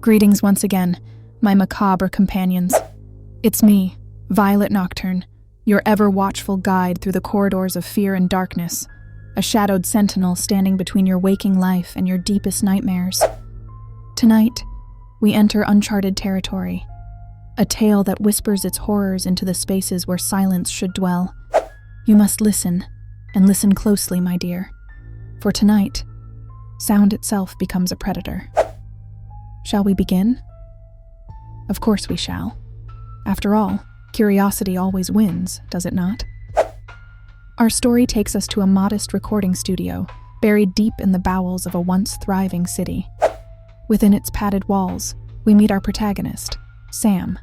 Greetings once again, my macabre companions. It's me, Violet Nocturne, your ever-watchful guide through the corridors of fear and darkness, a shadowed sentinel standing between your waking life and your deepest nightmares. Tonight, we enter uncharted territory, a tale that whispers its horrors into the spaces where silence should dwell. You must listen, and listen closely, my dear, for tonight, sound itself becomes a predator. Shall we begin? Of course we shall. After all, curiosity always wins, does it not? Our story takes us to a modest recording studio, buried deep in the bowels of a once thriving city. Within its padded walls, we meet our protagonist, Sam,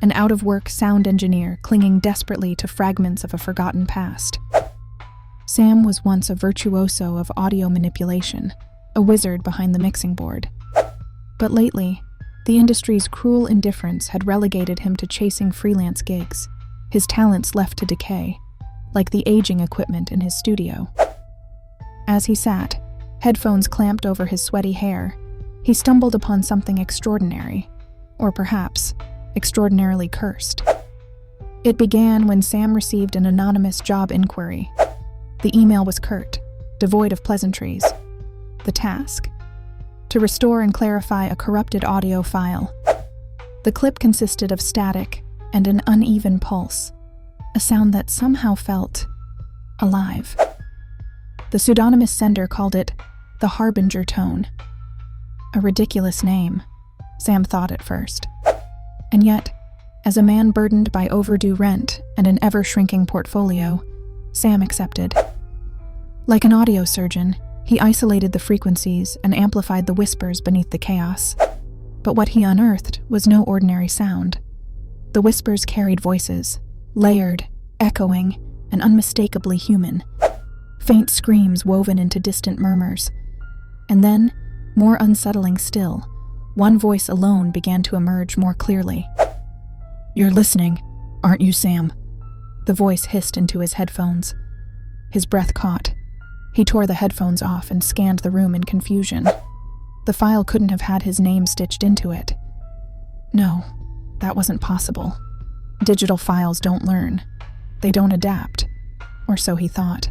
an out-of-work sound engineer clinging desperately to fragments of a forgotten past. Sam was once a virtuoso of audio manipulation, a wizard behind the mixing board. But lately, the industry's cruel indifference had relegated him to chasing freelance gigs, his talents left to decay, like the aging equipment in his studio. As he sat, headphones clamped over his sweaty hair, he stumbled upon something extraordinary, or perhaps extraordinarily cursed. It began when Sam received an anonymous job inquiry. The email was curt, devoid of pleasantries. The task? To restore and clarify a corrupted audio file. The clip consisted of static and an uneven pulse, a sound that somehow felt alive. The pseudonymous sender called it the Harbinger tone. A ridiculous name, Sam thought at first. And yet, as a man burdened by overdue rent and an ever-shrinking portfolio, Sam accepted. Like an audio surgeon, he isolated the frequencies and amplified the whispers beneath the chaos. But what he unearthed was no ordinary sound. The whispers carried voices, layered, echoing, and unmistakably human. Faint screams woven into distant murmurs. And then, more unsettling still, one voice alone began to emerge more clearly. "You're listening, aren't you, Sam?" The voice hissed into his headphones. His breath caught. He tore the headphones off and scanned the room in confusion. The file couldn't have had his name stitched into it. No, that wasn't possible. Digital files don't learn. They don't adapt. Or so he thought.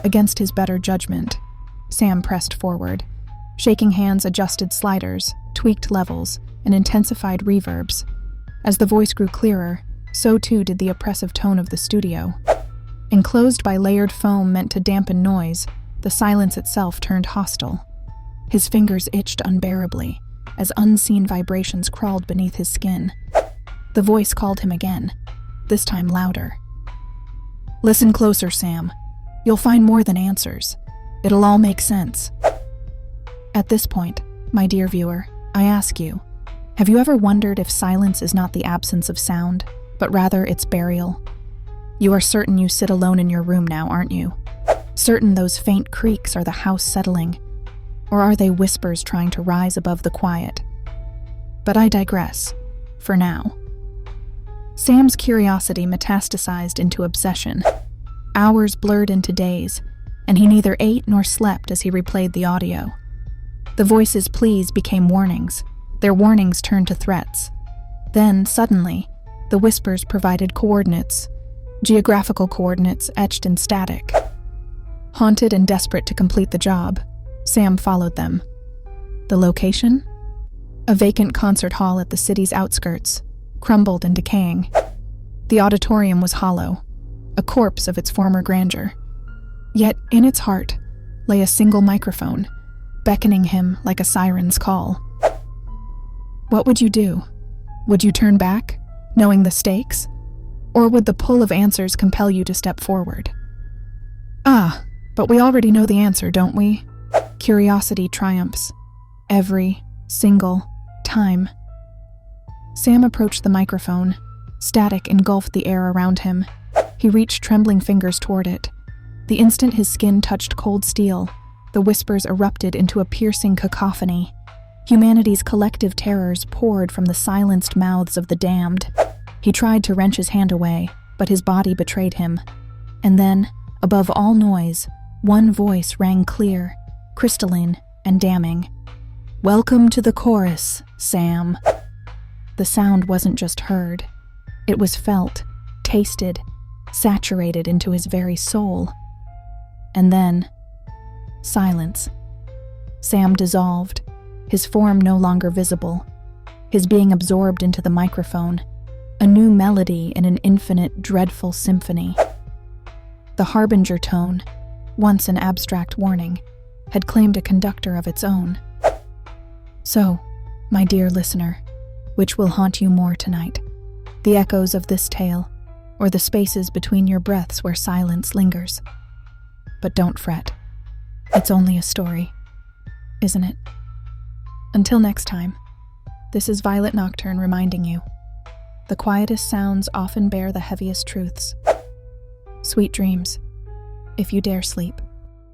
Against his better judgment, Sam pressed forward. Shaking hands adjusted sliders, tweaked levels, and intensified reverbs. As the voice grew clearer, so too did the oppressive tone of the studio. Enclosed by layered foam meant to dampen noise, the silence itself turned hostile. His fingers itched unbearably, as unseen vibrations crawled beneath his skin. The voice called him again, this time louder. "Listen closer, Sam. You'll find more than answers. It'll all make sense." At this point, my dear viewer, I ask you, have you ever wondered if silence is not the absence of sound, but rather its burial? You are certain you sit alone in your room now, aren't you? Certain those faint creaks are the house settling, or are they whispers trying to rise above the quiet? But I digress, for now. Sam's curiosity metastasized into obsession. Hours blurred into days, and he neither ate nor slept as he replayed the audio. The voice's pleas became warnings. Their warnings turned to threats. Then, suddenly, the whispers provided coordinates, geographical coordinates etched in static. Haunted and desperate to complete the job, Sam followed them. The location? A vacant concert hall at the city's outskirts, crumbled and decaying. The auditorium was hollow, a corpse of its former grandeur. Yet in its heart lay a single microphone, beckoning him like a siren's call. What would you do? Would you turn back, knowing the stakes? Or would the pull of answers compel you to step forward? But we already know the answer, don't we? Curiosity triumphs. Every single time. Sam approached the microphone. Static engulfed the air around him. He reached trembling fingers toward it. The instant his skin touched cold steel, the whispers erupted into a piercing cacophony. Humanity's collective terrors poured from the silenced mouths of the damned. He tried to wrench his hand away, but his body betrayed him. And then, above all noise, one voice rang clear, crystalline, and damning. Welcome to the chorus, Sam. The sound wasn't just heard. It was felt, tasted, saturated into his very soul. And then, silence. Sam dissolved, his form no longer visible, his being absorbed into the microphone, a new melody in an infinite, dreadful symphony. The harbinger tone, once an abstract warning, had claimed a conductor of its own. So, my dear listener, which will haunt you more tonight? The echoes of this tale, or the spaces between your breaths where silence lingers? But don't fret. It's only a story, isn't it? Until next time, this is Violet Nocturne reminding you, the quietest sounds often bear the heaviest truths. Sweet dreams, if you dare sleep.